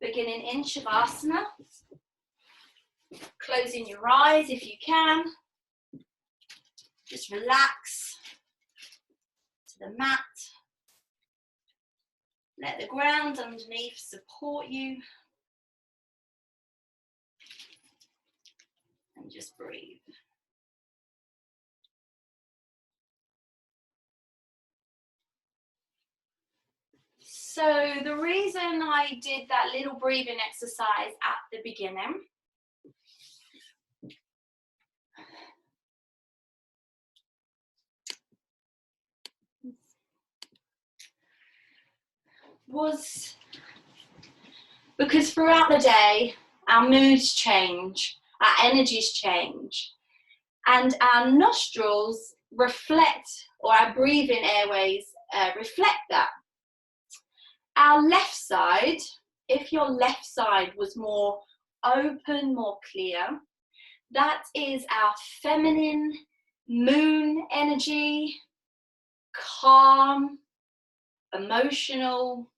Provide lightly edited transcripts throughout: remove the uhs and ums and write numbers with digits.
Beginning in Shavasana. Closing your eyes if you can. Just relax to the mat. Let the ground underneath support you. And just breathe. So the reason I did that little breathing exercise at the beginning was because throughout the day, our moods change, our energies change, and our nostrils reflect, or our breathing airways reflect that. Our left side, if your left side was more open, more clear, that is our feminine moon energy, calm, emotional,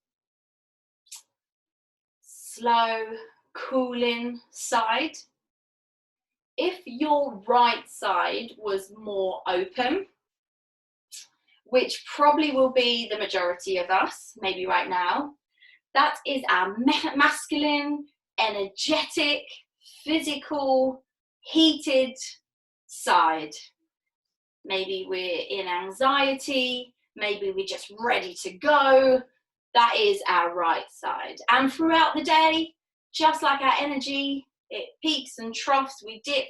slow, cooling side. If your right side was more open, which probably will be the majority of us, maybe right now, that is our masculine, energetic, physical, heated side. Maybe we're in anxiety, maybe we're just ready to go. That is our right side. And throughout the day, just like our energy, it peaks and troughs, we dip.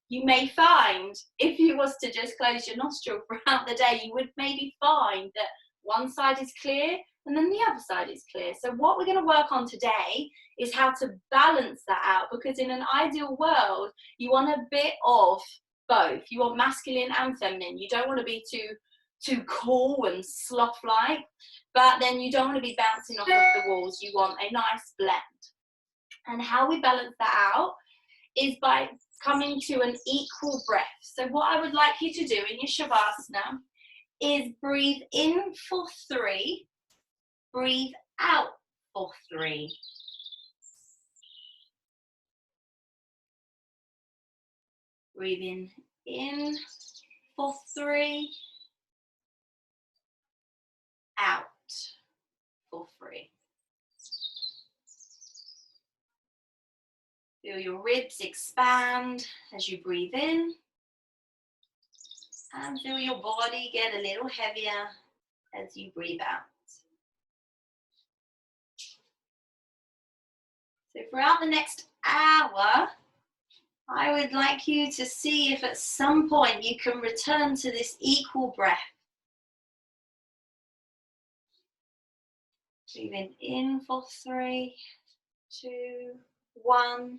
You may find, if you was to just close your nostril throughout the day, you would maybe find that one side is clear and then the other side is clear. So what we're going to work on today is how to balance that out, because in an ideal world, you want a bit of both. You want masculine and feminine. You don't want to be too cool and sloth-like, but then you don't want to be bouncing off of the walls. You want a nice blend. And how we balance that out is by coming to an equal breath. So what I would like you to do in your Shavasana is breathe in for 3, breathe out for 3. Breathing in for 3, out for 3. Feel your ribs expand as you breathe in, and feel your body get a little heavier as you breathe out. So throughout the next hour, I would like you to see if at some point you can return to this equal breath. Breathing in for 3, 2, 1,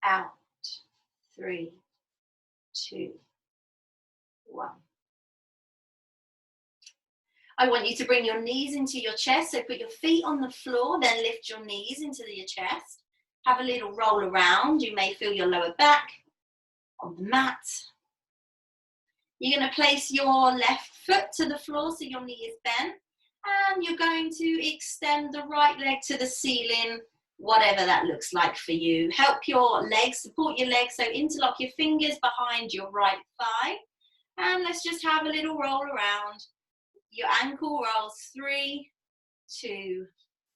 out, 3, 2, 1. I want you to bring your knees into your chest, so put your feet on the floor, then lift your knees into your chest. Have a little roll around. You may feel your lower back on the mat. You're going to place your left foot to the floor so your knee is bent, and you're going to extend the right leg to the ceiling, whatever that looks like for you. Help your legs, support your legs, so interlock your fingers behind your right thigh, and let's just have a little roll around. Your ankle rolls 3, 2,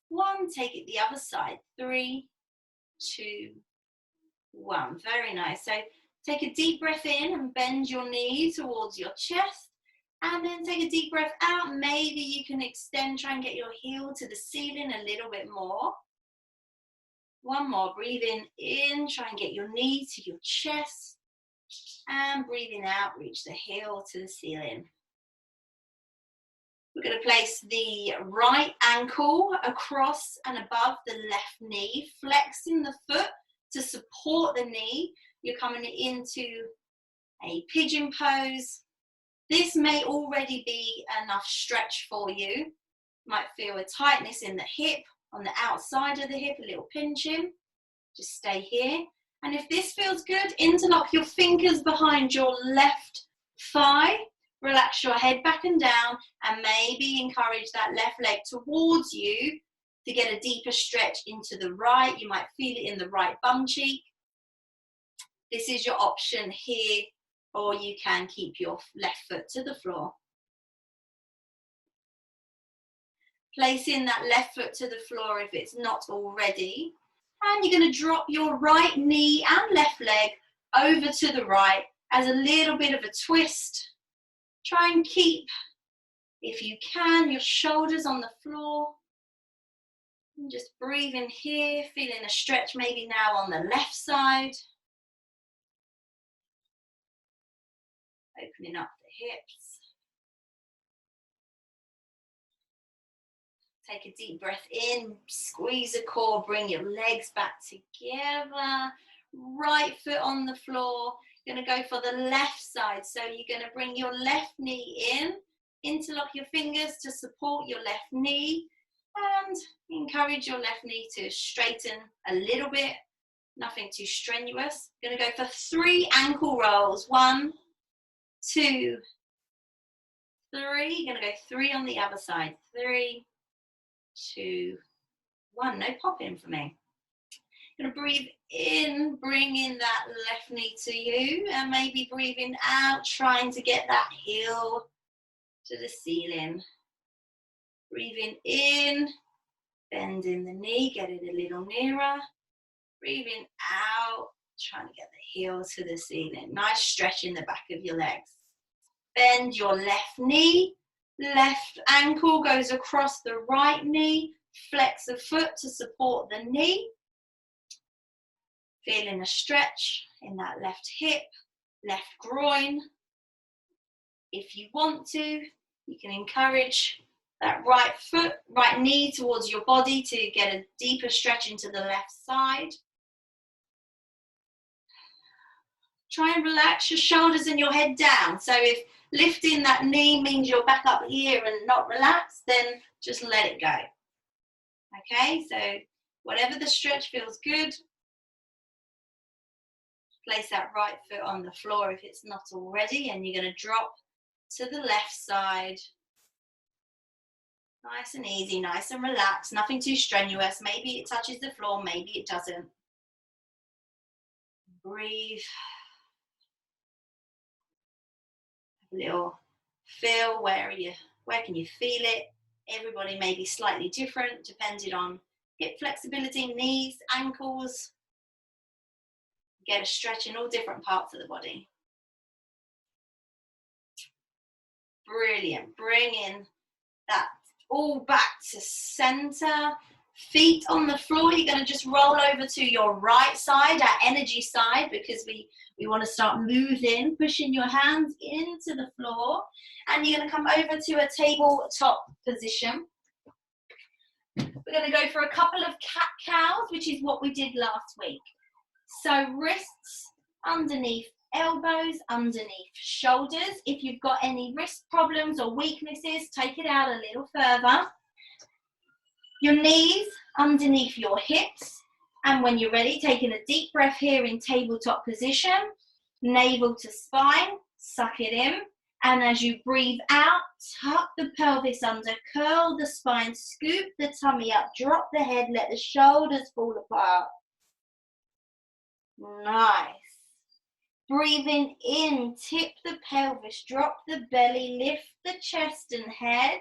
1. Take it the other side. 3, 2, 1. Very nice. So take a deep breath in and bend your knee towards your chest, and then take a deep breath out. Maybe you can extend, try and get your heel to the ceiling a little bit more. One more. Breathing in, try and get your knee to your chest, and breathing out, reach the heel to the ceiling. We're going to place the right ankle across and above the left knee, flexing the foot to support the knee. You're coming into a pigeon pose. This may already be enough stretch for you. You might feel a tightness in the hip, on the outside of the hip, a little pinching. Just stay here. And if this feels good, interlock your fingers behind your left thigh. Relax your head back and down, and maybe encourage that left leg towards you. to get a deeper stretch into the right. You might feel it in the right bum cheek. This is your option here, or you can keep your left foot to the floor. Placing that left foot to the floor if it's not already. And you're going to drop your right knee and left leg over to the right as a little bit of a twist. Try and keep, if you can, your shoulders on the floor. And just breathe in here, feeling a stretch maybe now on the left side. Opening up the hips. Take a deep breath in, squeeze the core, bring your legs back together. Right foot on the floor. You're going to go for the left side. So you're going to bring your left knee in, interlock your fingers to support your left knee, and encourage your left knee to straighten a little bit. Nothing too strenuous. You're going to go for 3 ankle rolls. 1, 2, 3. You're going to go 3 on the other side. 3, 2, 1. No popping for me. Going to breathe in, bring in that left knee to you, and maybe breathing out, trying to get that heel to the ceiling. Breathing in, bending the knee, get it a little nearer. Breathing out, trying to get the heel to the ceiling. Nice stretch in the back of your legs. Bend your left knee. Left ankle goes across the right knee. Flex the foot to support the knee. Feeling a stretch in that left hip, left groin. If you want to, you can encourage that right foot, right knee towards your body to get a deeper stretch into the left side. Try and relax your shoulders and your head down. So if lifting that knee means you're back up here and not relaxed, then just let it go. Okay, so whatever the stretch feels good. Place that right foot on the floor if it's not already, and you're going to drop to the left side. Nice and easy, nice and relaxed, nothing too strenuous. Maybe it touches the floor, maybe it doesn't. Breathe. A little feel, where can you feel it? Everybody may be slightly different depending on hip flexibility, knees, ankles. Get a stretch in all different parts of the body. Brilliant. Bring in that all back to center. Feet on the floor. You're going to just roll over to your right side, our energy side, because we want to start moving, pushing your hands into the floor. And you're going to come over to a tabletop position. We're going to go for a couple of cat-cows, which is what we did last week. So wrists underneath elbows, underneath shoulders. If you've got any wrist problems or weaknesses, take it out a little further. Your knees underneath your hips. And when you're ready, taking a deep breath here in tabletop position. Navel to spine, suck it in. And as you breathe out, tuck the pelvis under, curl the spine, scoop the tummy up, drop the head, let the shoulders fall apart. Nice. Breathing in, tip the pelvis, drop the belly, lift the chest and head,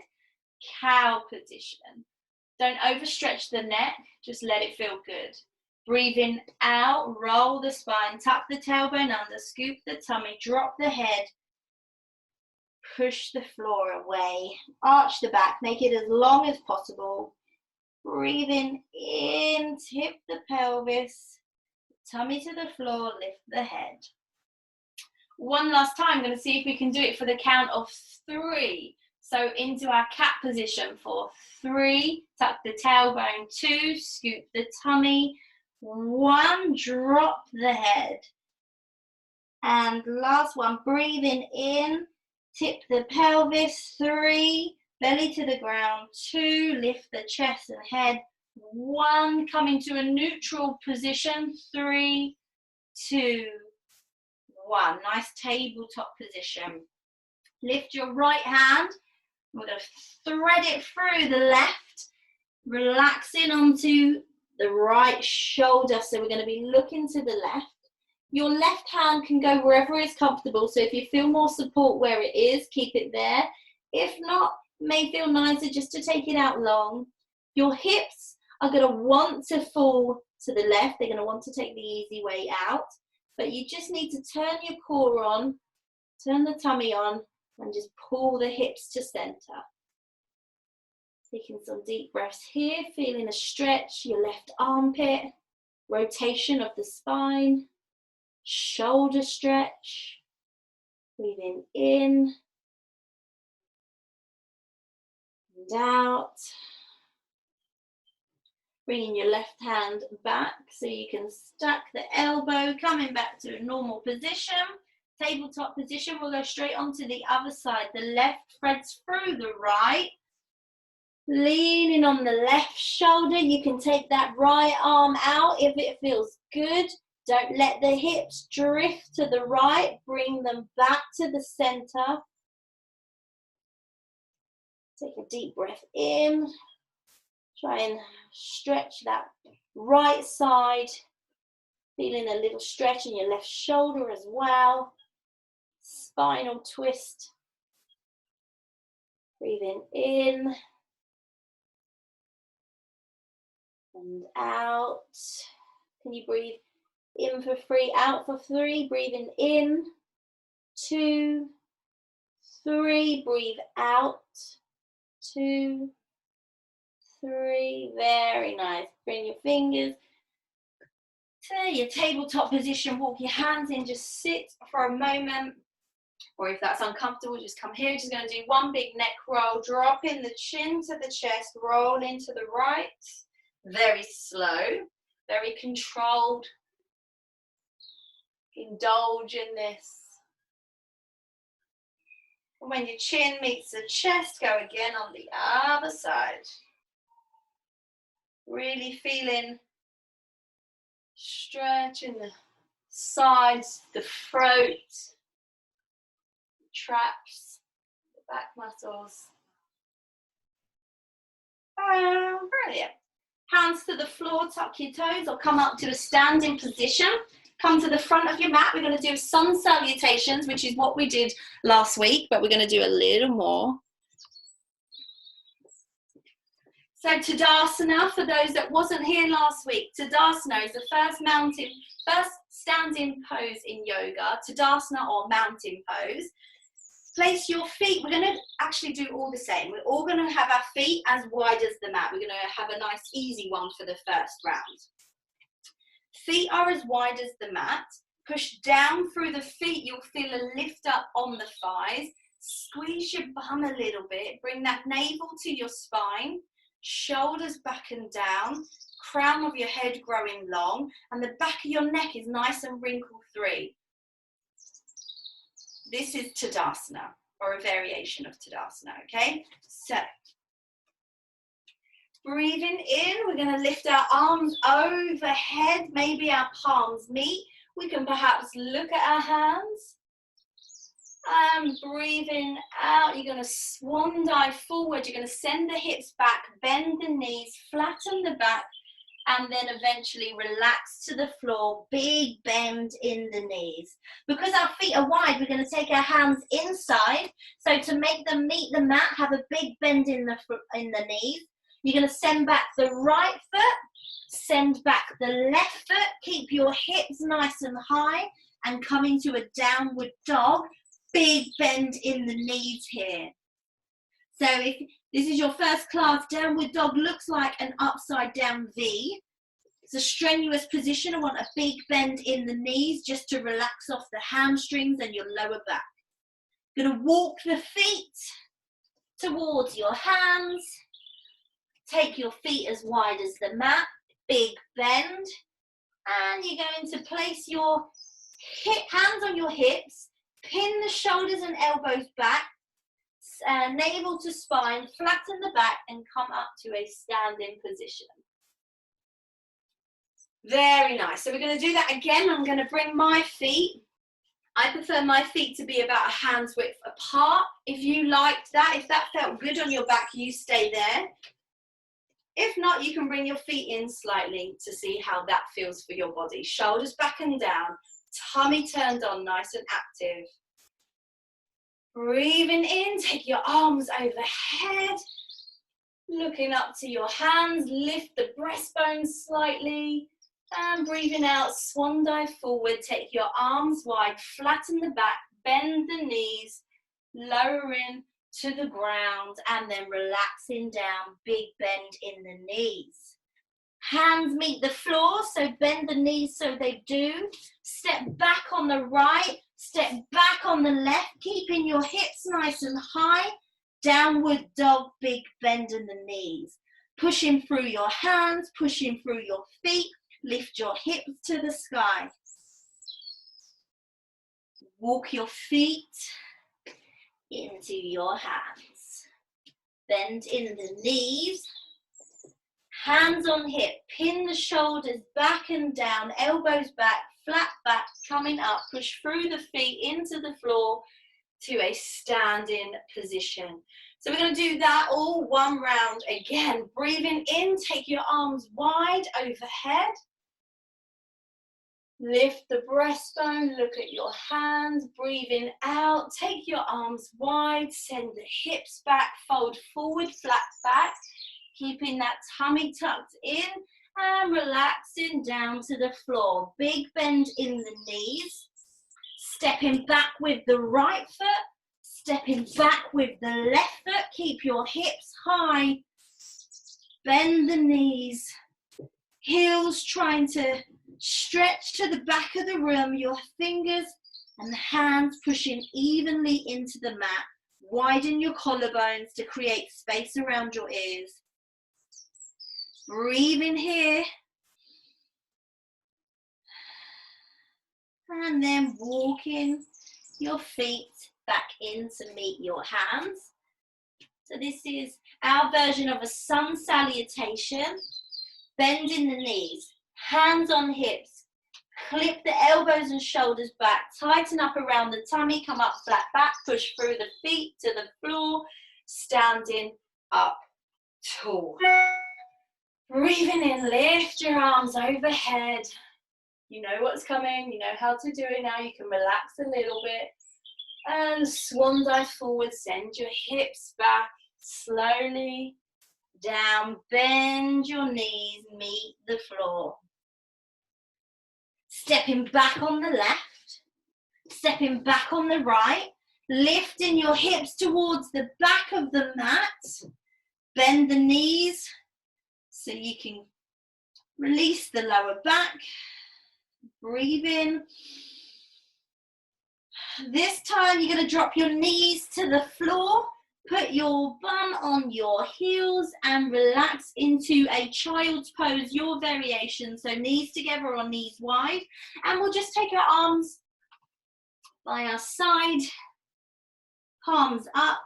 cow position. Don't overstretch the neck, just let it feel good. Breathing out, roll the spine, tuck the tailbone under, scoop the tummy, drop the head, push the floor away, arch the back, make it as long as possible. Breathing in, tip the pelvis, tummy to the floor, lift the head. One last time, I'm going to see if we can do it for the count of 3. So into our cat position for 3, tuck the tailbone, 2, scoop the tummy, 1, drop the head. And last one, breathing in, tip the pelvis, 3, belly to the ground, 2, lift the chest and head, 1, coming to a neutral position, 3, 2, 1. Nice tabletop position. Lift your right hand. We're going to thread it through the left. Relaxing onto the right shoulder. So we're going to be looking to the left. Your left hand can go wherever is comfortable. So if you feel more support where it is, keep it there. If not, it may feel nicer just to take it out long. Your hips are going to want to fall to the left. They're going to want to take the easy way out. But you just need to turn your core on, turn the tummy on, and just pull the hips to center. Taking some deep breaths here, feeling a stretch, your left armpit, rotation of the spine, shoulder stretch, breathing in and out. Bringing your left hand back so you can stack the elbow, coming back to a normal position. Tabletop position, we'll go straight onto the other side. The left threads through the right. Leaning on the left shoulder, you can take that right arm out if it feels good. Don't let the hips drift to the right. Bring them back to the center. Take a deep breath in. Try and stretch that right side. Feeling a little stretch in your left shoulder as well. Spinal twist. Breathing in. And out. Can you breathe in for 3, out for 3? Breathing in, 2, 3. Breathe out, 2, 3. Very nice. Bring your fingers to your tabletop position. Walk your hands in. Just sit for a moment. Or if that's uncomfortable, just come here. Just going to do one big neck roll. Dropping the chin to the chest. Roll into the right. Very slow, very controlled. Indulge in this. And when your chin meets the chest, go again on the other side. Really feeling stretch in the sides, the throat, the traps, the back muscles. Brilliant. Hands to the floor, tuck your toes, or come up to a standing position. Come to the front of your mat. We're going to do sun salutations, which is what we did last week, but we're going to do a little more. So Tadasana, for those that wasn't here last week, Tadasana is the first standing pose in yoga, Tadasana or mountain pose. Place your feet, we're going to actually do all the same. We're all going to have our feet as wide as the mat. We're going to have a nice easy one for the first round. Feet are as wide as the mat. Push down through the feet. You'll feel a lift up on the thighs. Squeeze your bum a little bit. Bring that navel to your spine. Shoulders back and down. Crown of your head growing long. And the back of your neck is nice and wrinkle-free. This is Tadasana, or a variation of Tadasana, okay? So, breathing in, we're going to lift our arms overhead, maybe our palms meet. We can perhaps look at our hands. And breathing out, you're going to swan dive forward. You're going to send the hips back, bend the knees, flatten the back, and then eventually relax to the floor, big bend in the knees. Because our feet are wide, we're going to take our hands inside. So to make them meet the mat, have a big bend in the knees. You're going to send back the right foot, send back the left foot, keep your hips nice and high, and come into a downward dog. Big bend in the knees here. So if this is your first class, downward dog looks like an upside down V. It's a strenuous position. I want a big bend in the knees just to relax off the hamstrings and your lower back. Going to walk the feet towards your hands. Take your feet as wide as the mat. Big bend. And you're going to place your hands on your hips. Pin the shoulders and elbows back. Navel to spine, flatten the back and come up to a standing position. Very nice. So we're going to do that again. I'm going to bring my feet. I prefer my feet to be about a hand's width apart. If you liked that, if that felt good on your back, you stay there. If not, you can bring your feet in slightly to see how that feels for your body. Shoulders back and down, tummy turned on, nice and active. Breathing in, take your arms overhead, looking up to your hands, lift the breastbone slightly, and breathing out, swan dive forward, take your arms wide, flatten the back, bend the knees, lowering to the ground, and then relaxing down, big bend in the knees. Hands meet the floor, so bend the knees so they do. Step back on the right, step back on the left, keeping your hips nice and high. Downward dog, big bend in the knees. Pushing through your hands, pushing through your feet. Lift your hips to the sky. Walk your feet into your hands. Bend in the knees. Hands on hip. Pin the shoulders back and down. Elbows back, flat back, coming up. Push through the feet into the floor to a standing position. So we're going to do that all one round again. Breathing in, take your arms wide overhead. Lift the breastbone, look at your hands. Breathing out, take your arms wide, send the hips back, fold forward, flat back. Keeping that tummy tucked in and relaxing down to the floor. Big bend in the knees. Stepping back with the right foot. Stepping back with the left foot. Keep your hips high. Bend the knees. Heels trying to stretch to the back of the room. Your fingers and the hands pushing evenly into the mat. Widen your collarbones to create space around your ears. Breathe in here. And then walking your feet back in to meet your hands. So this is our version of a sun salutation. Bending the knees, hands on hips. Clip the elbows and shoulders back. Tighten up around the tummy, come up flat back, push through the feet to the floor. Standing up tall. Breathing in, lift your arms overhead. You know what's coming, you know how to do it now. You can relax a little bit. And swan dive forward, send your hips back slowly down. Bend your knees, meet the floor. Stepping back on the left, stepping back on the right. Lifting your hips towards the back of the mat. Bend the knees. So you can release the lower back. Breathe in. This time you're going to drop your knees to the floor. Put your bum on your heels and relax into a child's pose, your variation. So knees together or knees wide. And we'll just take our arms by our side, palms up.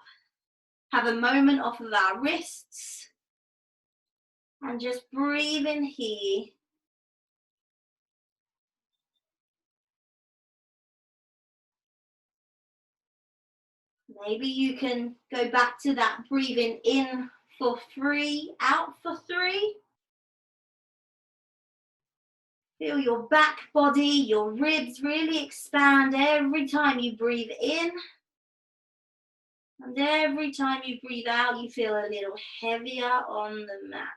Have a moment off of our wrists. And just breathe in here. Maybe you can go back to that breathing in for 3, out for 3. Feel your back body, your ribs really expand every time you breathe in. And every time you breathe out, you feel a little heavier on the mat.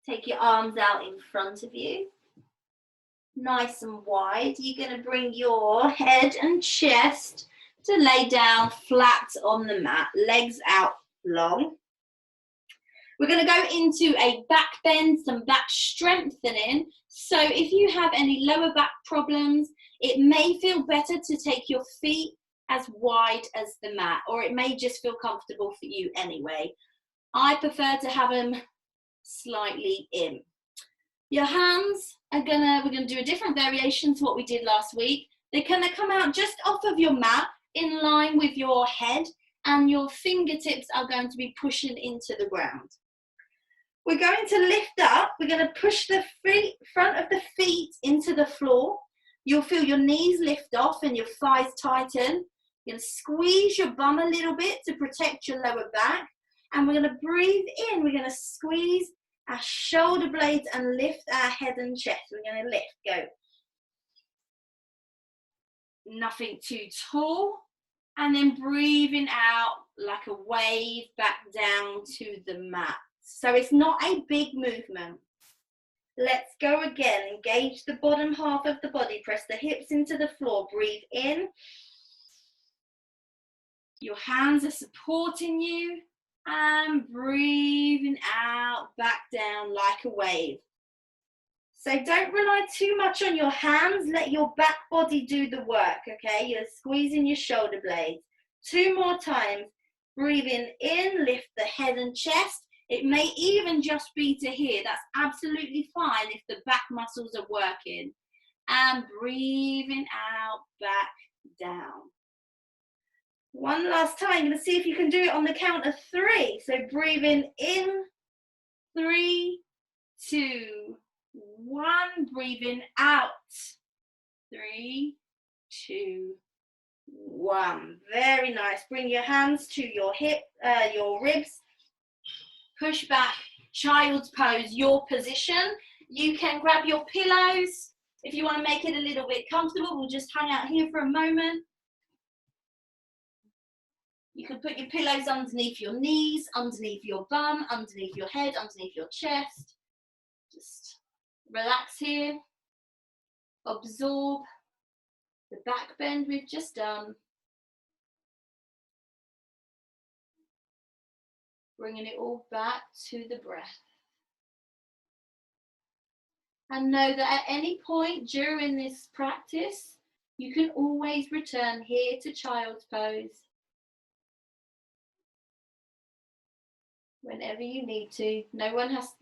Take your arms out in front of you. Nice and wide. You're going to bring your head and chest to lay down flat on the mat. Legs out long. We're going to go into a back bend, some back strengthening. So if you have any lower back problems, it may feel better to take your feet as wide as the mat, or it may just feel comfortable for you anyway. I prefer to have them slightly in. Your hands are we're gonna do a different variation to what we did last week. They're gonna come out just off of your mat in line with your head, and your fingertips are going to be pushing into the ground. We're going to lift up. We're going to push the front of the feet into the floor. You'll feel your knees lift off and your thighs tighten. You're going to squeeze your bum a little bit to protect your lower back. And we're going to breathe in. We're going to squeeze our shoulder blades and lift our head and chest. We're going to lift, go. Nothing too tall. And then breathing out like a wave back down to the mat. So it's not a big movement. Let's go again. Engage the bottom half of the body. Press the hips into the floor. Breathe in. Your hands are supporting you. And breathing out, back down like a wave. So don't rely too much on your hands. Let your back body do the work, okay? You're squeezing your shoulder blades. 2 more times. Breathing in, lift the head and chest. It may even just be to here. That's absolutely fine if the back muscles are working. And breathing out, back down. One last time. I'm going to see if you can do it on the count of 3. So breathing in, 3, 2, 1. Breathing out, 3, 2, 1. Very nice. Bring your hands to your your ribs. Push back, child's pose, your position. You can grab your pillows. If you want to make it a little bit comfortable, we'll just hang out here for a moment. You can put your pillows underneath your knees, underneath your bum, underneath your head, underneath your chest. Just relax here. Absorb the back bend we've just done. Bringing it all back to the breath. And know that at any point during this practice, you can always return here to child's pose. Whenever you need to. No one has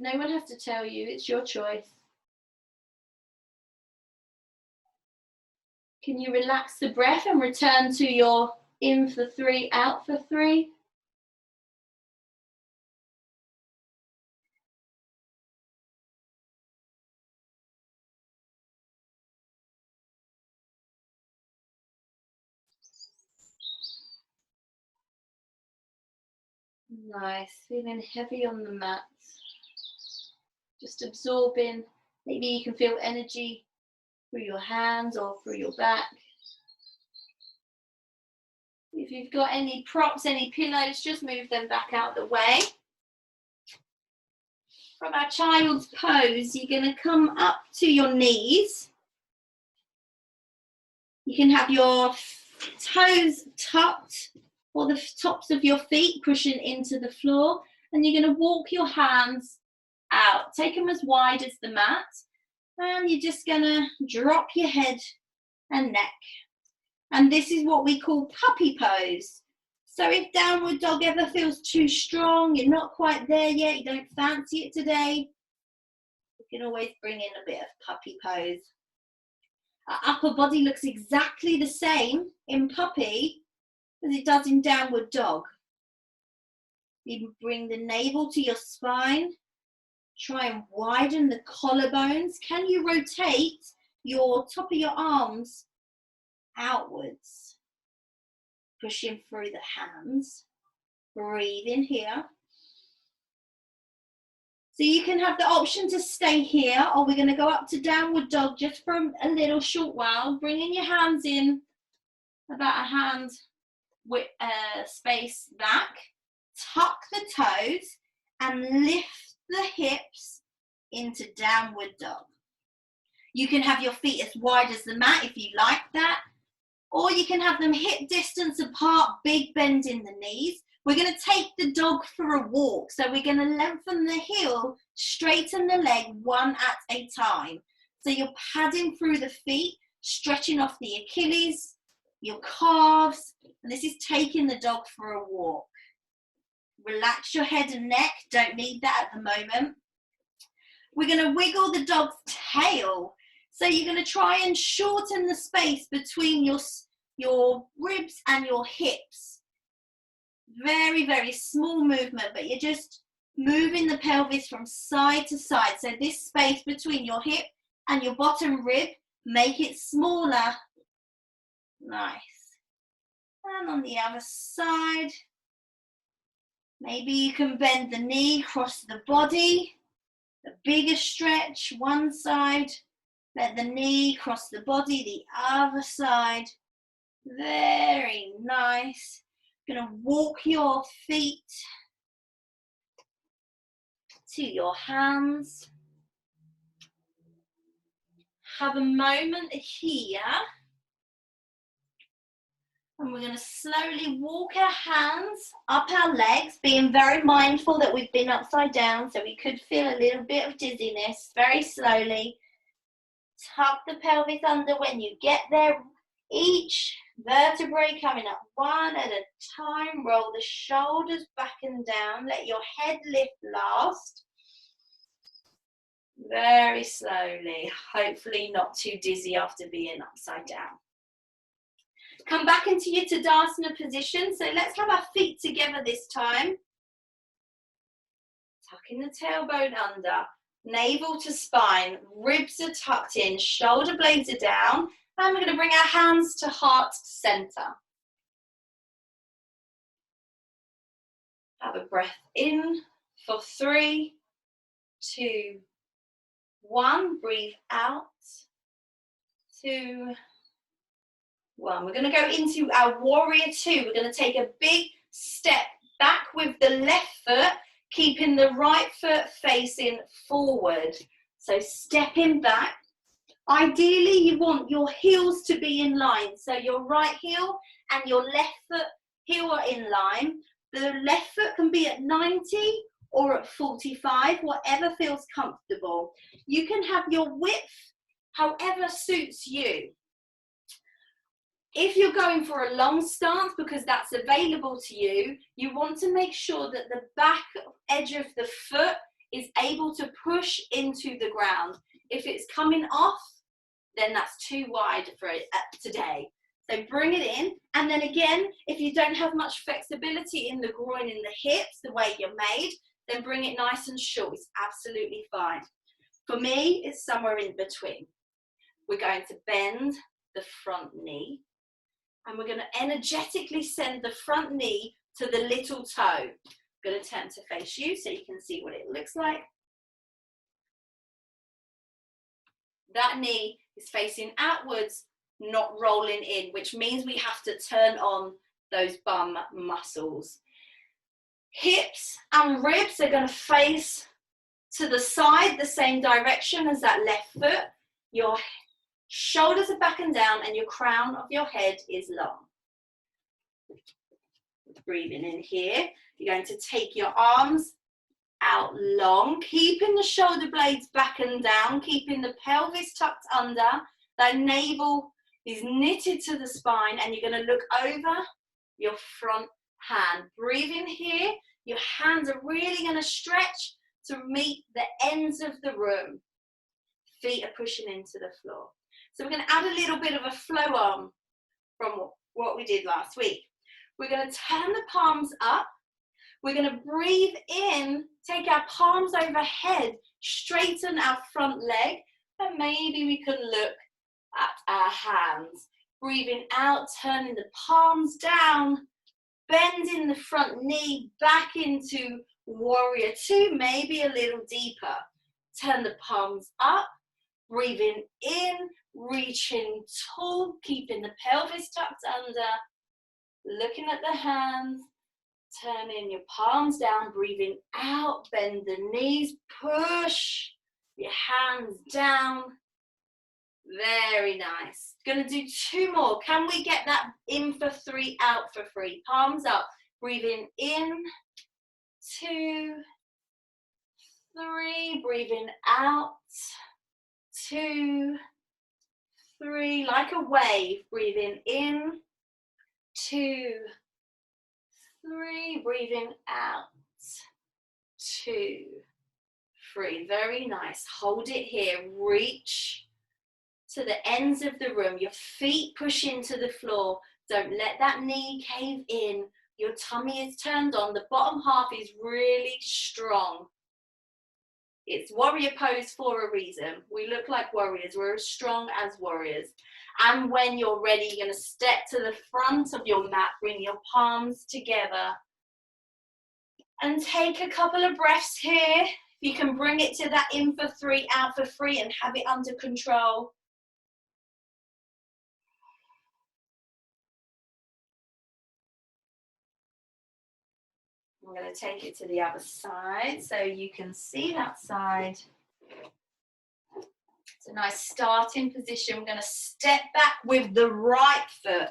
to tell you, it's your choice. Can you relax the breath and return to your in for 3, out for 3? Nice, feeling heavy on the mat. Just absorbing. Maybe you can feel energy through your hands or through your back. If you've got any props, any pillows, just move them back out the way. From our child's pose, you're going to come up to your knees. You can have your toes tucked or the tops of your feet pushing into the floor, and you're going to walk your hands out. Take them as wide as the mat, and you're just going to drop your head and neck. And this is what we call puppy pose. So if downward dog ever feels too strong, you're not quite there yet, you don't fancy it today, you can always bring in a bit of puppy pose. Our upper body looks exactly the same in puppy as it does in downward dog. You bring the navel to your spine. Try and widen the collarbones. Can you rotate your top of your arms outwards? Pushing through the hands. Breathe in here. So you can have the option to stay here, or we're going to go up to downward dog just for a little short while. Bringing your hands in about a hand with space back. Tuck the toes and lift the hips into downward dog. You can have your feet as wide as the mat if you like that, or you can have them hip distance apart, big bend in the knees. We're going to take the dog for a walk. So we're going to lengthen the heel, straighten the leg one at a time. So you're padding through the feet, stretching off the Achilles, your calves, and this is taking the dog for a walk. Relax your head and neck, don't need that at the moment. We're going to wiggle the dog's tail. So you're going to try and shorten the space between your ribs and your hips. Very, very small movement, but you're just moving the pelvis from side to side. So this space between your hip and your bottom rib, make it smaller. Nice. And on the other side, maybe you can bend the knee across the body. A bigger stretch, one side. Let the knee cross the body, the other side. Very nice. Gonna walk your feet to your hands. Have a moment here. And we're going to slowly walk our hands up our legs, being very mindful that we've been upside down, so we could feel a little bit of dizziness. Very slowly. Tuck the pelvis under when you get there. Each vertebrae coming up one at a time. Roll the shoulders back and down. Let your head lift last. Very slowly. Hopefully not too dizzy after being upside down. Come back into your Tadasana position. So let's have our feet together this time. Tucking the tailbone under. Navel to spine. Ribs are tucked in. Shoulder blades are down. And we're going to bring our hands to heart center. Have a breath in for 3, 2, 1. Breathe out. 2, 1. We're going to go into our warrior 2. We're going to take a big step back with the left foot, keeping the right foot facing forward. So stepping back. Ideally, you want your heels to be in line. So your right heel and your left foot heel are in line. The left foot can be at 90 or at 45, whatever feels comfortable. You can have your width however suits you. If you're going for a long stance, because that's available to you, you want to make sure that the back edge of the foot is able to push into the ground. If it's coming off, then that's too wide for it today. So bring it in, and then again, if you don't have much flexibility in the groin and the hips, the way you're made, then bring it nice and short. It's absolutely fine. For me, it's somewhere in between. We're going to bend the front knee, and we're going to energetically send the front knee to the little toe. I'm going to turn to face you so you can see what it looks like. That knee is facing outwards, not rolling in, which means we have to turn on those bum muscles. Hips and ribs are going to face to the side, the same direction as that left foot. Your shoulders are back and down, and your crown of your head is long. Breathing in here. You're going to take your arms out long, keeping the shoulder blades back and down, keeping the pelvis tucked under. The navel is knitted to the spine, and you're going to look over your front hand. Breathe in here. Your hands are really going to stretch to meet the ends of the room. Feet are pushing into the floor. So we're going to add a little bit of a flow on from what we did last week. We're going to turn the palms up. We're going to breathe in, take our palms overhead, straighten our front leg, and maybe we can look at our hands. Breathing out, turning the palms down, bending the front knee back into warrior 2, maybe a little deeper. Turn the palms up, breathing in, reaching tall, keeping the pelvis tucked under, looking at the hands, turning your palms down, breathing out, bend the knees, push your hands down. Very nice. Gonna do 2 more. Can we get that in for 3, out for 3? Palms up, breathing in, 2, 3, breathing out, 2, 3, like a wave, breathing in, 2, 3, breathing out, 2, 3, very nice. Hold it here, reach to the ends of the room, your feet push into the floor, don't let that knee cave in, your tummy is turned on, the bottom half is really strong. It's warrior pose for a reason. We look like warriors. We're as strong as warriors. And when you're ready, you're going to step to the front of your mat, bring your palms together. And take a couple of breaths here. You can bring it to that in for 3, out for 3, and have it under control. I'm going to take it to the other side so you can see that side. It's a nice starting position. We're going to step back with the right foot.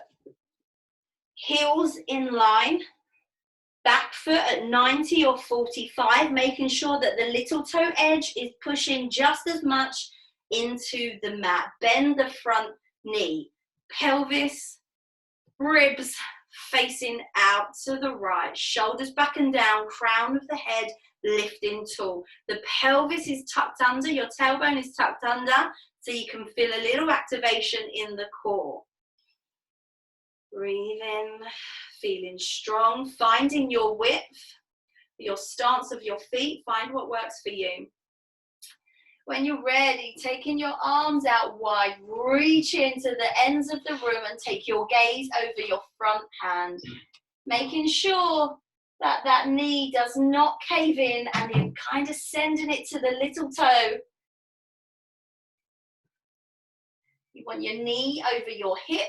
Heels in line. Back foot at 90 or 45, making sure that the little toe edge is pushing just as much into the mat. Bend the front knee. Pelvis, ribs facing out to the right. Shoulders back and down, crown of the head lifting tall. The pelvis is tucked under, your tailbone is tucked under, so you can feel a little activation in the core. Breathe in, feeling strong, finding your width, your stance of your feet, find what works for you. When you're ready, taking your arms out wide, reach into the ends of the room and take your gaze over your front hand, making sure that that knee does not cave in and you're kind of sending it to the little toe. You want your knee over your hip,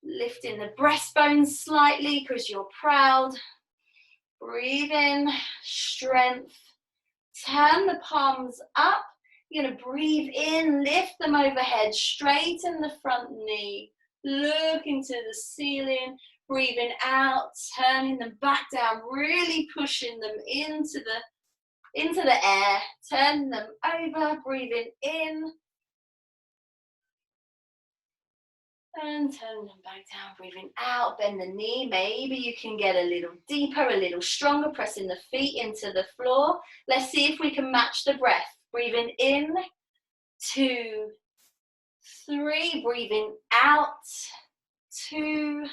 lifting the breastbone slightly because you're proud. Breathe in, strength. Turn the palms up. You're going to breathe in, lift them overhead, straighten the front knee, look into the ceiling. Breathing out, turning them back down, really pushing them into the air. Turn them over, breathing in. And turn them back down, breathing out, bend the knee. Maybe you can get a little deeper, a little stronger, pressing the feet into the floor. Let's see if we can match the breath. Breathing in, 2, 3, breathing out, 2,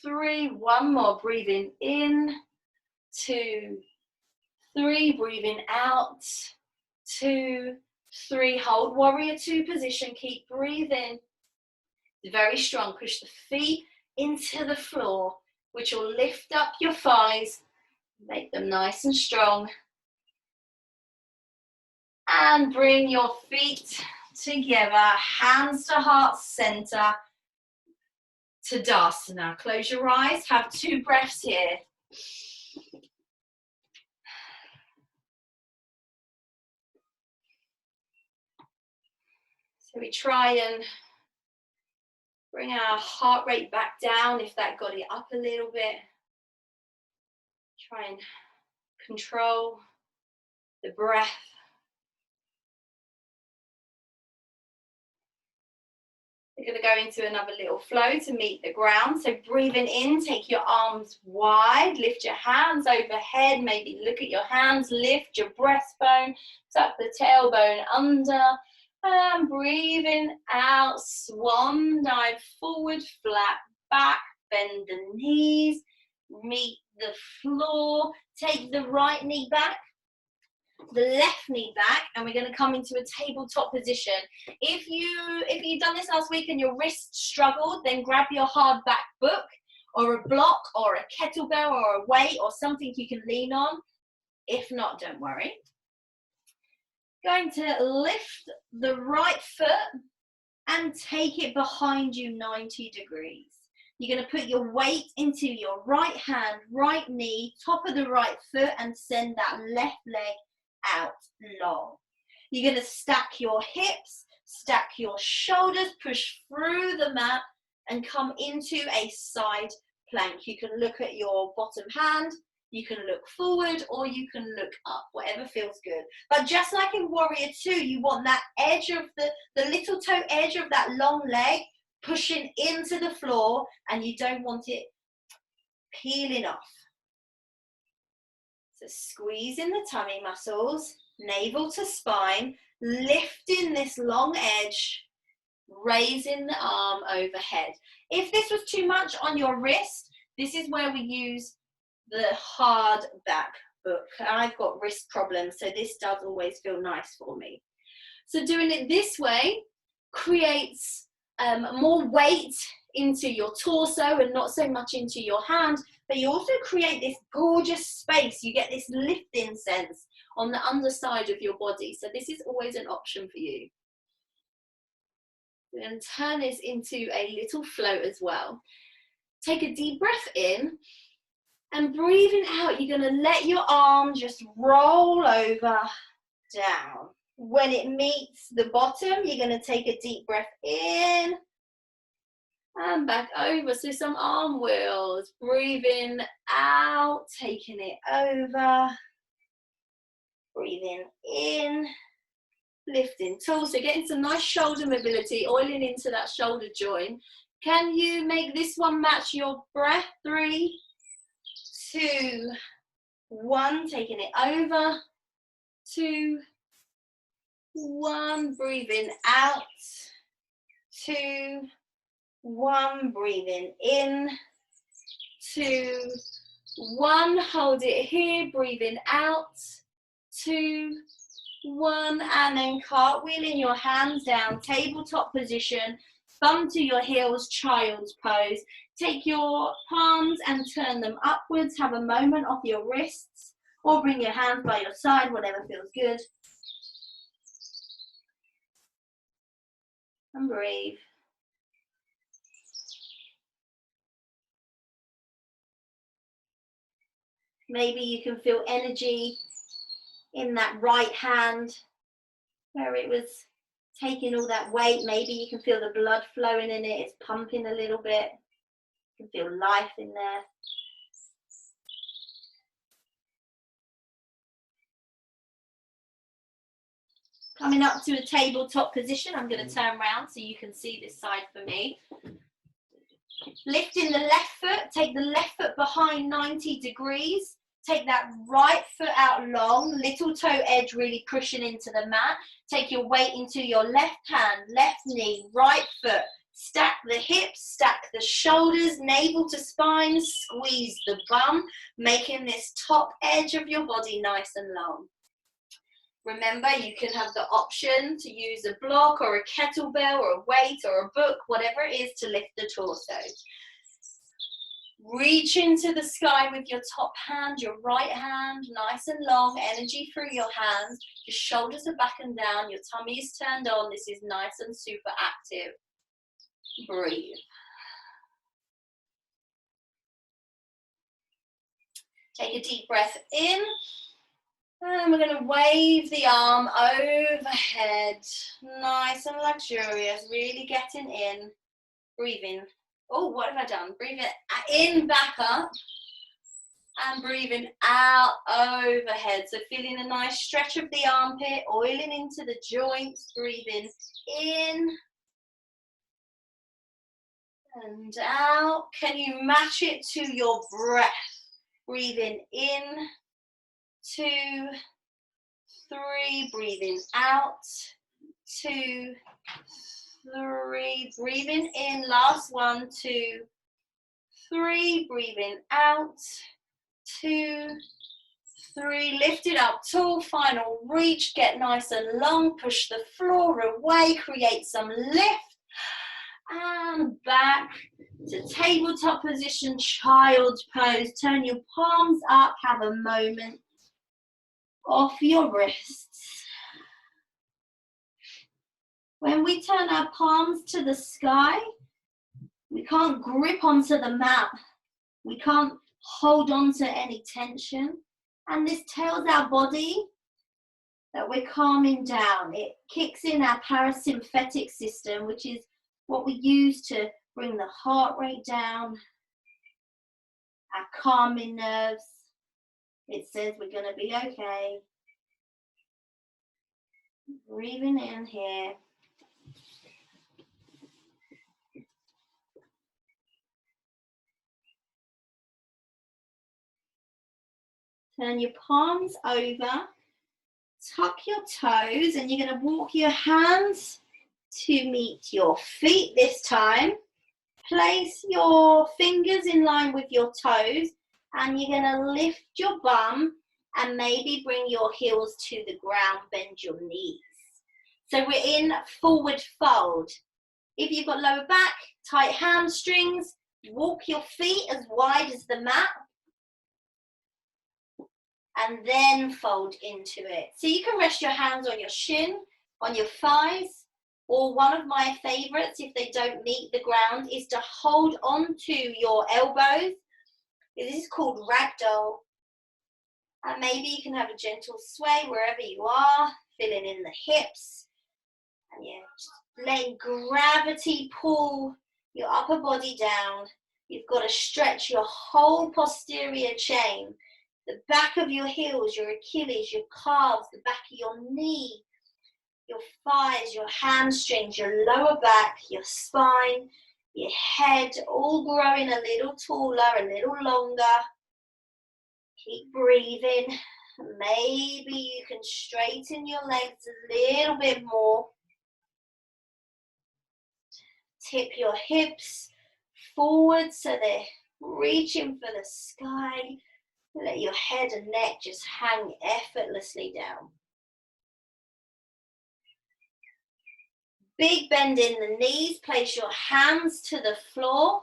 3, one more, breathing in, 2, 3, breathing out, 2, 3, hold warrior 2 position, keep breathing. Very strong. Push the feet into the floor, which will lift up your thighs, make them nice and strong. And bring your feet together, hands to heart center, Tadasana. Close your eyes, have 2 breaths here. So we try and bring our heart rate back down if that got it up a little bit. Try and control the breath. We're going to go into another little flow to meet the ground. So breathing in, take your arms wide, lift your hands overhead, maybe look at your hands, lift your breastbone, tuck the tailbone under. And breathing out, swan dive forward, flat back, bend the knees, meet the floor, take the right knee back, the left knee back, and we're going to come into a tabletop position. If you've done this last week and your wrist struggled, then grab your hard back book or a block or a kettlebell or a weight or something you can lean on. If not, don't worry. Going to lift the right foot and take it behind you 90 degrees. You're going to put your weight into your right hand, right knee, top of the right foot, and send that left leg out long. You're going to stack your hips, stack your shoulders, push through the mat and come into a side plank. You can look at your bottom hand, you can look forward, or you can look up, whatever feels good. But just like in Warrior 2, you want that edge of the little toe edge of that long leg pushing into the floor, and you don't want it peeling off. So squeezing the tummy muscles, navel to spine, lifting this long edge, raising the arm overhead. If this was too much on your wrist, this is where we use the hard back book. I've got wrist problems, so this does always feel nice for me. So doing it this way creates more weight into your torso and not so much into your hand, but you also create this gorgeous space. You get this lifting sense on the underside of your body. So this is always an option for you. And turn this into a little float as well. Take a deep breath in, and breathing out, you're going to let your arm just roll over down. When it meets the bottom, you're going to take a deep breath in and back over. So some arm wheels. Breathing out, taking it over. Breathing in, lifting tall. So getting some nice shoulder mobility, oiling into that shoulder joint. Can you make this one match your breath? 3, 2, 1. Taking it over. 2, 1. Breathing out. 2, 1. Breathing in. 2, 1. Hold it here. Breathing out. 2, 1. And then cartwheeling your hands down. Tabletop position. Thumb to your heels, child's pose. Take your palms and turn them upwards. Have a moment off your wrists, or bring your hands by your side, whatever feels good. And breathe. Maybe you can feel energy in that right hand where it was taking all that weight. Maybe you can feel the blood flowing in it. It's pumping a little bit. You can feel life in there. Coming up to a tabletop position. I'm going to turn around so you can see this side for me. Lifting the left foot. Take the left foot behind 90 degrees. Take that right foot out long, little toe edge really pushing into the mat. Take your weight into your left hand, left knee, right foot. Stack the hips, stack the shoulders, navel to spine, squeeze the bum, making this top edge of your body nice and long. Remember, you can have the option to use a block or a kettlebell or a weight or a book, whatever it is to lift the torso. Reach into the sky with your top hand, your right hand, nice and long, energy through your hands. Your shoulders are back and down, your tummy is turned on. This is nice and super active. Breathe. Take a deep breath in. And we're going to wave the arm overhead. Nice and luxurious, really getting in. Breathing. Oh, what have I done? Breathing in, back up, and breathing out overhead. So feeling a nice stretch of the armpit, oiling into the joints, breathing in and out. Can you match it to your breath? Breathing in, 2, 3, breathing out, 2, 3, breathing in, last 1, 2, 3, breathing out, 2, 3, lift it up tall, final reach, get nice and long, push the floor away, create some lift, and back to tabletop position, child's pose. Turn your palms up, have a moment off your wrists. When we turn our palms to the sky, we can't grip onto the mat. We can't hold on to any tension. And this tells our body that we're calming down. It kicks in our parasympathetic system, which is what we use to bring the heart rate down, our calming nerves. It says we're going to be okay. Breathing in here. Turn your palms over, tuck your toes, and you're going to walk your hands to meet your feet this time. Place your fingers in line with your toes, and you're going to lift your bum and maybe bring your heels to the ground, bend your knees. So we're in forward fold. If you've got lower back, tight hamstrings, walk your feet as wide as the mat, and then fold into it. So you can rest your hands on your shin, on your thighs, or one of my favorites, if they don't meet the ground, is to hold on to your elbows. This is called ragdoll. And maybe you can have a gentle sway wherever you are, filling in the hips. And yeah, just letting gravity pull your upper body down. You've got to stretch your whole posterior chain. The back of your heels, your Achilles, your calves, the back of your knee, your thighs, your hamstrings, your lower back, your spine, your head, all growing a little taller, a little longer. Keep breathing. Maybe you can straighten your legs a little bit more. Tip your hips forward so they're reaching for the sky. Let your head and neck just hang effortlessly down. Big bend in the knees. Place your hands to the floor.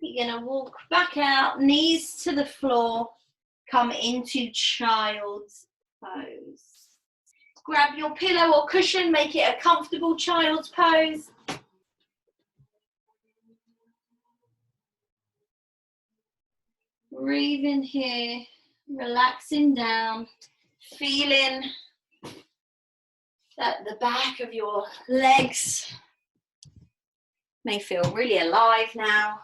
You're going to walk back out, knees to the floor. Come into child's pose. Grab your pillow or cushion, make it a comfortable child's pose. Breathe in here, relaxing down, feeling that the back of your legs may feel really alive now.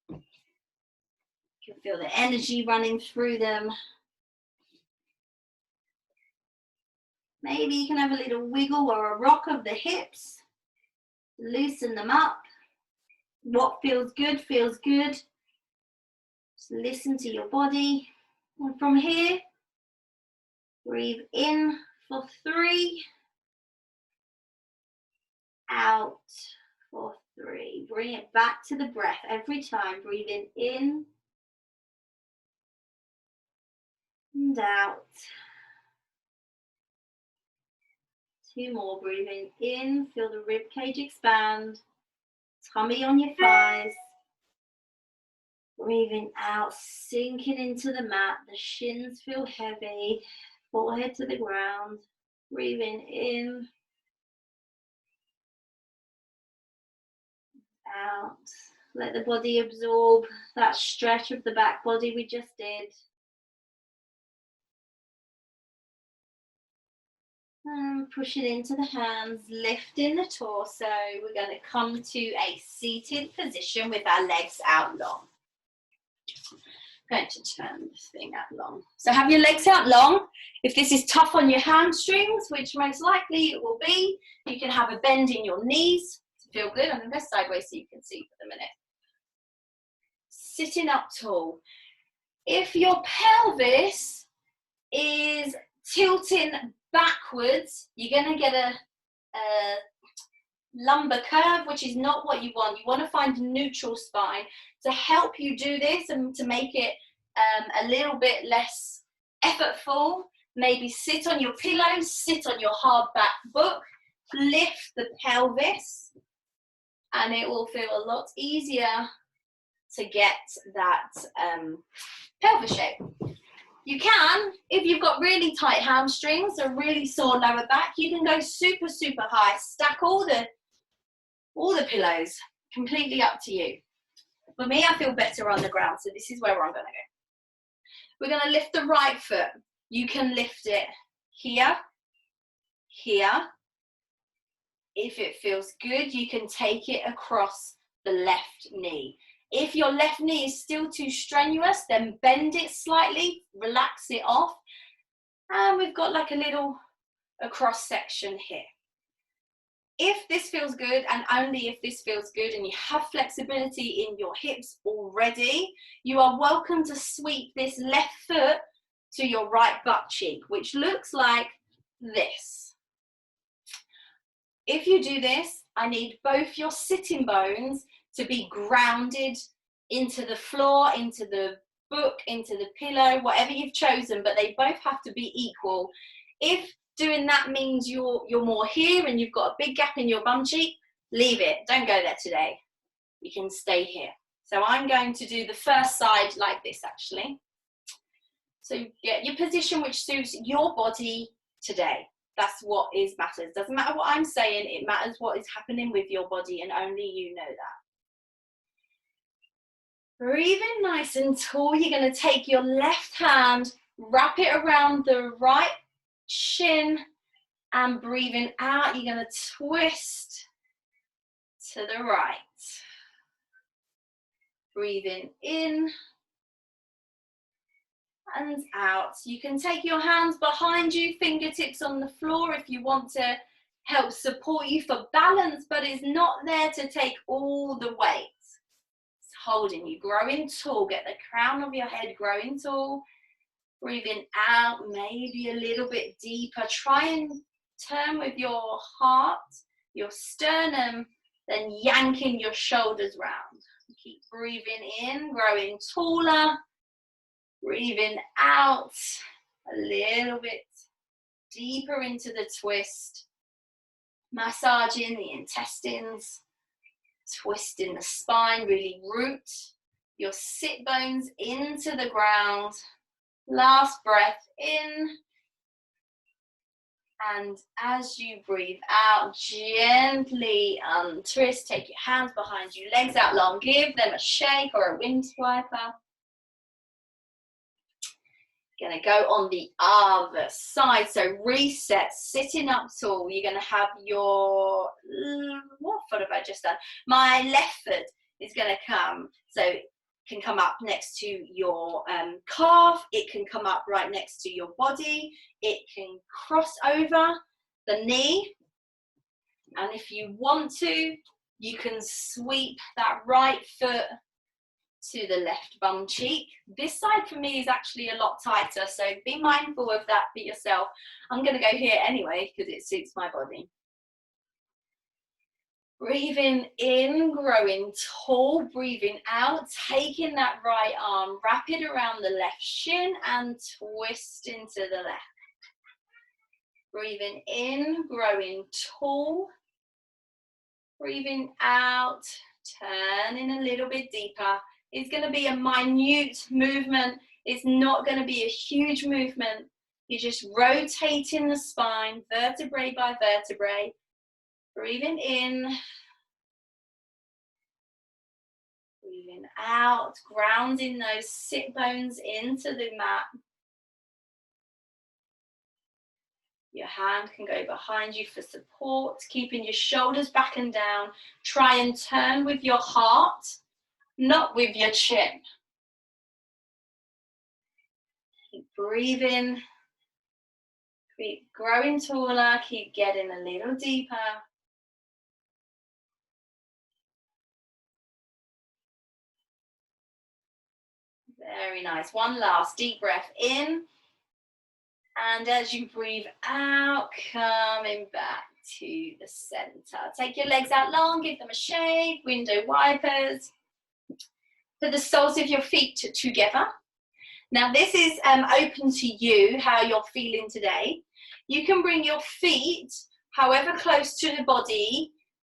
You can feel the energy running through them. Maybe you can have a little wiggle or a rock of the hips. Loosen them up. What feels good feels good. Just listen to your body. And from here, breathe in for 3. Out for 3. Bring it back to the breath every time. Breathing in and out. 2 more. Breathing in, feel the rib cage expand. Tummy on your thighs. Breathing out, sinking into the mat. The shins feel heavy. Forehead to the ground. Breathing in. Out. Let the body absorb that stretch of the back body we just did. And pushing into the hands, lifting the torso. We're going to come to a seated position with our legs out long. I'm going to turn this thing out long. So have your legs out long. If this is tough on your hamstrings, which most likely it will be, you can have a bend in your knees to feel good. I'm going to go sideways so you can see for the minute. Sitting up tall. If your pelvis is tilting backwards, you're going to get a lumbar curve, which is not what you want. You want to find a neutral spine. To help you do this and to make it a little bit less effortful, maybe sit on your pillows, sit on your hard back book, lift the pelvis, and it will feel a lot easier to get that pelvis shape. You can, if you've got really tight hamstrings or really sore lower back, you can go super, super high. Stack all the pillows, completely up to you. For me, I feel better on the ground, so this is where I'm going to go. We're going to lift the right foot. You can lift it here, here. If it feels good, you can take it across the left knee. If your left knee is still too strenuous, then bend it slightly, relax it off. And we've got like a little cross section here. If this feels good, and only if this feels good, and you have flexibility in your hips already, you are welcome to sweep this left foot to your right butt cheek, which looks like this. If you do this, I need both your sitting bones to be grounded into the floor, into the book, into the pillow, whatever you've chosen, but they both have to be equal. If doing that means you're more here and you've got a big gap in your bum cheek, leave it. Don't go there today. You can stay here. So I'm going to do the first side like this, actually. So get your position which suits your body today. That's what matters. Doesn't matter what I'm saying, it matters what is happening with your body, and only you know that. Breathe in nice and tall. You're going to take your left hand, wrap it around the right shin, and breathing out, you're going to twist to the right. Breathing in and out. You can take your hands behind you, fingertips on the floor if you want to help support you for balance, but it's not there to take all the weight. It's holding you, growing tall. Get the crown of your head growing tall. Breathing out, maybe a little bit deeper. Try and turn with your heart, your sternum, then yanking your shoulders round. Keep breathing in, growing taller. Breathing out a little bit deeper into the twist. Massaging the intestines, twisting the spine, really root your sit bones into the ground. Last breath in. And as you breathe out, gently untwist. Take your hands behind you, legs out long. Give them a shake or a wind wiper. Going to go on the other side. So reset, sitting up tall. You're going to have your, what foot have I just done? My left foot is going to come. So it can come up next to your calf. It can come up right next to your body. It can cross over the knee. And if you want to, you can sweep that right foot to the left bum cheek. This side for me is actually a lot tighter, so be mindful of that for yourself. I'm going to go here anyway because it suits my body. Breathing in, growing tall. Breathing out, taking that right arm, wrap it around the left shin and twist into the left. Breathing in, growing tall. Breathing out, turning a little bit deeper. It's going to be a minute movement. It's not going to be a huge movement. You're just rotating the spine, vertebrae by vertebrae. Breathing in. Breathing out, grounding those sit bones into the mat. Your hand can go behind you for support, keeping your shoulders back and down. Try and turn with your heart, not with your chin. Keep breathing, keep growing taller, keep getting a little deeper. Very nice. One last deep breath in. And as you breathe out, coming back to the center. Take your legs out long, give them a shake, window wipers. Put the soles of your feet together. Now this is open to you, how you're feeling today. You can bring your feet however close to the body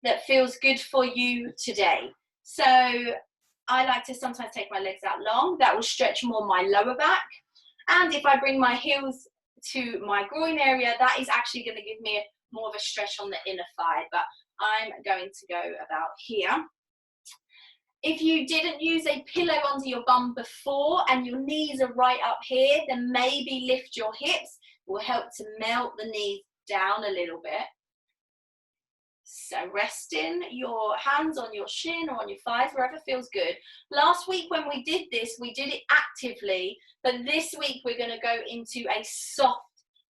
that feels good for you today. So I like to sometimes take my legs out long. That will stretch more my lower back. And if I bring my heels to my groin area, that is actually going to give me more of a stretch on the inner thigh, but I'm going to go about here. If you didn't use a pillow under your bum before and your knees are right up here, then maybe lift your hips. It will help to melt the knees down a little bit. So resting your hands on your shin or on your thighs, wherever feels good. Last week when we did this, we did it actively, but this week we're going to go into a soft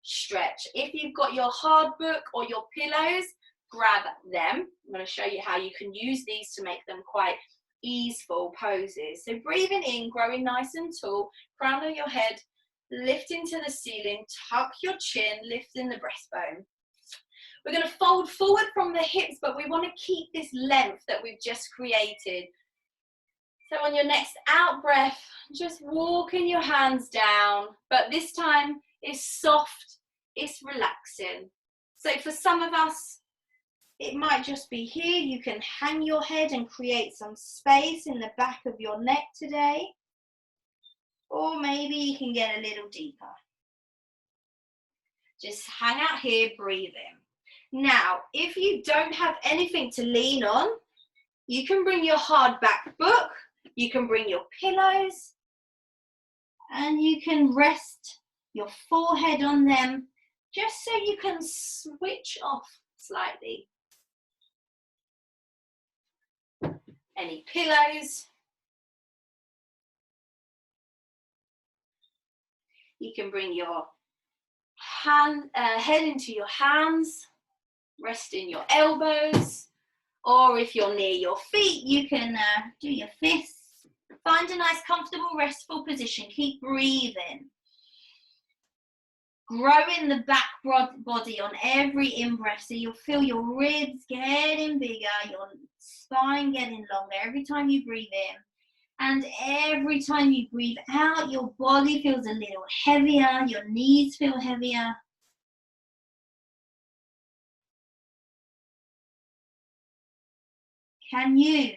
stretch. If you've got your hard book or your pillows, grab them. I'm going to show you how you can use these to make them quite easeful poses. So breathing in, growing nice and tall, crown of your head, lifting to the ceiling, tuck your chin, lifting the breastbone. We're going to fold forward from the hips, but we want to keep this length that we've just created. So on your next out breath, Just walking your hands down, but this time it's soft, it's relaxing. So for some of us, it might just be here. You can hang your head and create some space in the back of your neck today. Or maybe you can get a little deeper. Just hang out here, breathe in. Now, if you don't have anything to lean on, you can bring your hardback book, you can bring your pillows, and you can rest your forehead on them just so you can switch off slightly. Any pillows. You can bring your head into your hands, rest in your elbows, or if you're near your feet, you can do your fists. Find a nice, comfortable, restful position. Keep breathing. Growing the back body on every in-breath, so you'll feel your ribs getting bigger, your spine getting longer every time you breathe in. And every time you breathe out, your body feels a little heavier, your knees feel heavier. Can you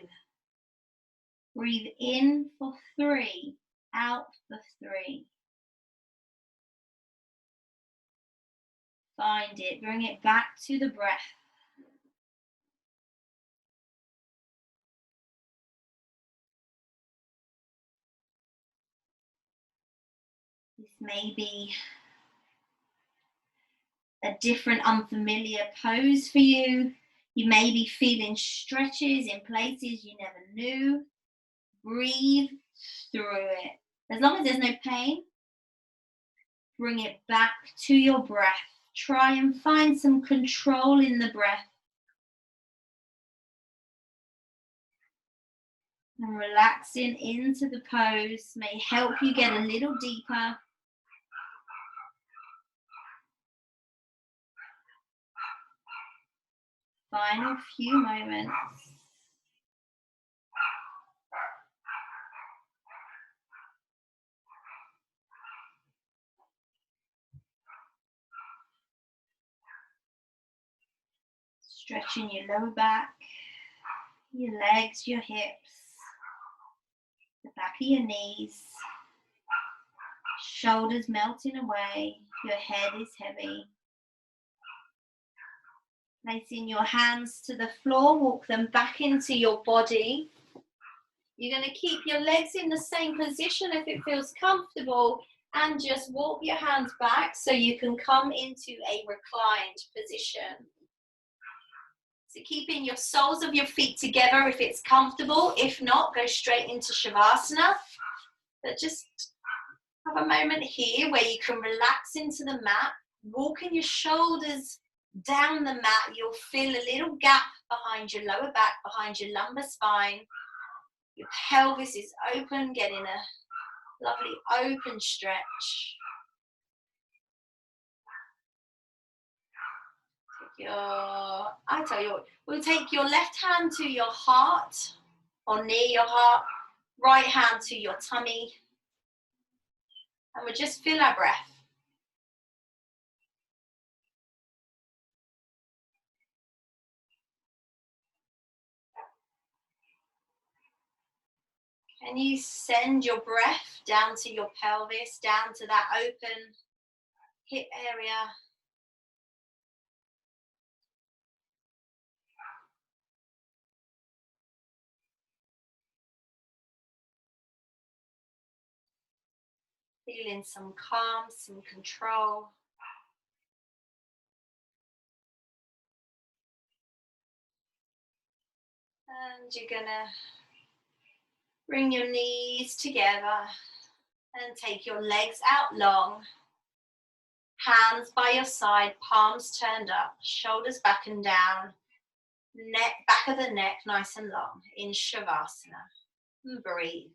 breathe in for 3, out for 3? Find it, bring it back to the breath. This may be a different unfamiliar pose for you. You may be feeling stretches in places you never knew. Breathe through it. As long as there's no pain, bring it back to your breath. Try and find some control in the breath. And relaxing into the pose may help you get a little deeper. Final few moments. Stretching your lower back, your legs, your hips, the back of your knees, shoulders melting away, your head is heavy. Placing your hands to the floor, walk them back into your body. You're going to keep your legs in the same position if it feels comfortable, and just walk your hands back so you can come into a reclined position. So keeping your soles of your feet together if it's comfortable. If not, go straight into Shavasana. But just have a moment here where you can relax into the mat, walking your shoulders down the mat. You'll feel a little gap behind your lower back, behind your lumbar spine. Your pelvis is open, getting a lovely open stretch. I tell you what, we'll take your left hand to your heart or near your heart, right hand to your tummy, and we'll just feel our breath. Can you send your breath down to your pelvis, down to that open hip area? Feeling some calm, some control. And you're gonna bring your knees together and take your legs out long. Hands by your side, palms turned up, shoulders back and down, neck, back of the neck nice and long in Shavasana. And breathe.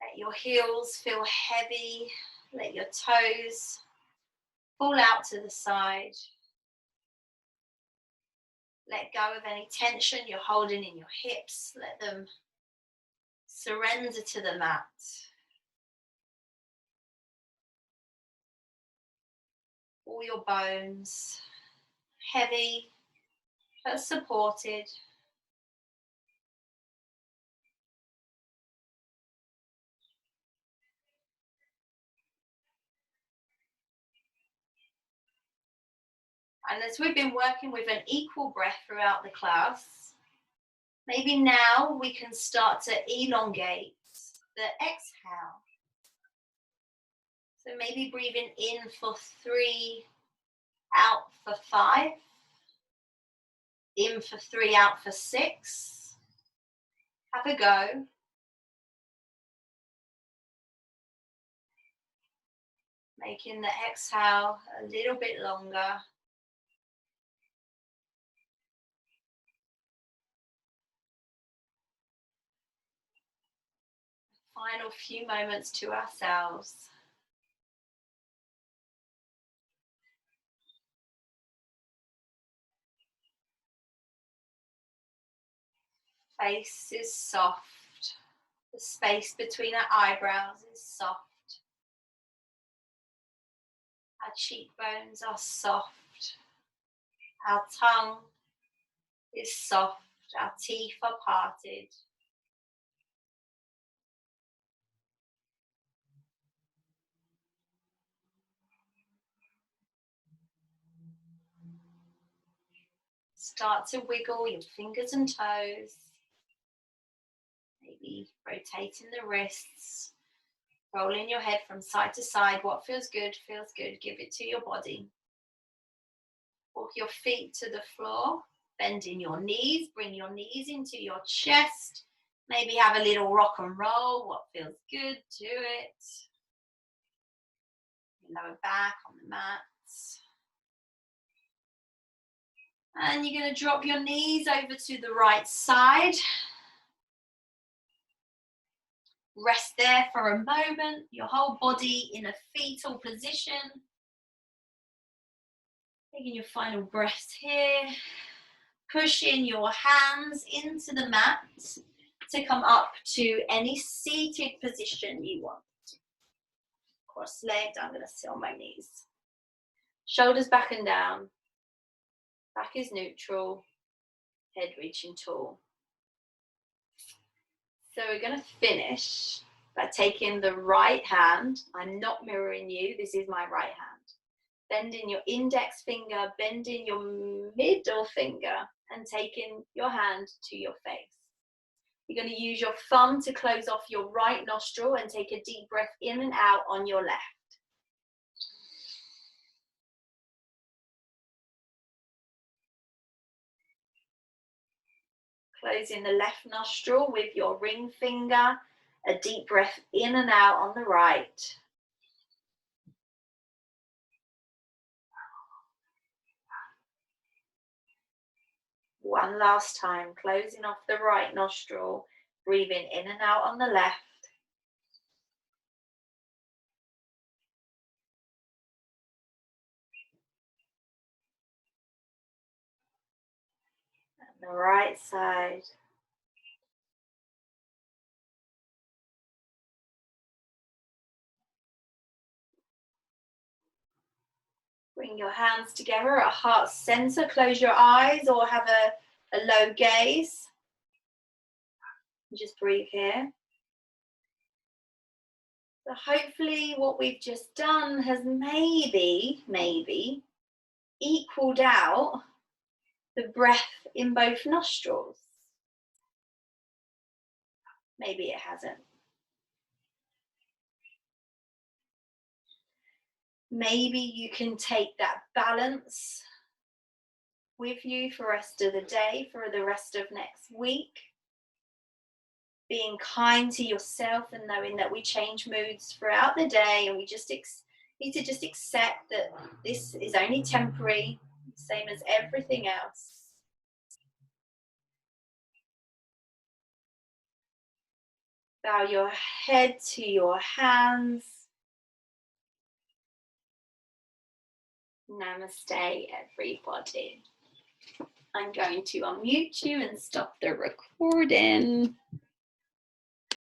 Let your heels feel heavy. Let your toes fall out to the side. Let go of any tension you're holding in your hips. Let them surrender to the mat. All your bones, heavy but supported. And as we've been working with an equal breath throughout the class, maybe now we can start to elongate the exhale. So maybe breathing in for 3, out for 5. In for 3, out for 6. Have a go. Making the exhale a little bit longer. Final few moments to ourselves. Face is soft. The space between our eyebrows is soft. Our cheekbones are soft. Our tongue is soft. Our teeth are parted. Start to wiggle your fingers and toes. Maybe rotating the wrists. Rolling your head from side to side. What feels good, feels good. Give it to your body. Walk your feet to the floor. Bending your knees. Bring your knees into your chest. Maybe have a little rock and roll. What feels good, do it. Lower back on the mat. And you're going to drop your knees over to the right side. Rest there for a moment, your whole body in a fetal position. Taking your final breath here. Pushing your hands into the mat to come up to any seated position you want. Cross-legged, I'm going to sit on my knees. Shoulders back and down. Back is neutral. Head reaching tall. So we're going to finish by taking the right hand. I'm not mirroring you. This is my right hand. Bending your index finger, bending your middle finger, and taking your hand to your face. You're going to use your thumb to close off your right nostril and take a deep breath in and out on your left. Closing the left nostril with your ring finger, a deep breath in and out on the right. One last time, closing off the right nostril, breathing in and out on the left. And the right side. Bring your hands together at heart center. Close your eyes or have a low gaze. Just breathe here. So hopefully what we've just done has maybe equaled out the breath in both nostrils. Maybe it hasn't. Maybe you can take that balance with you for the rest of the day, for the rest of next week. Being kind to yourself and knowing that we change moods throughout the day, and we just need to just accept that this is only temporary, same as everything else. Bow your head to your hands. Namaste, everybody. I'm going to unmute you and stop the recording.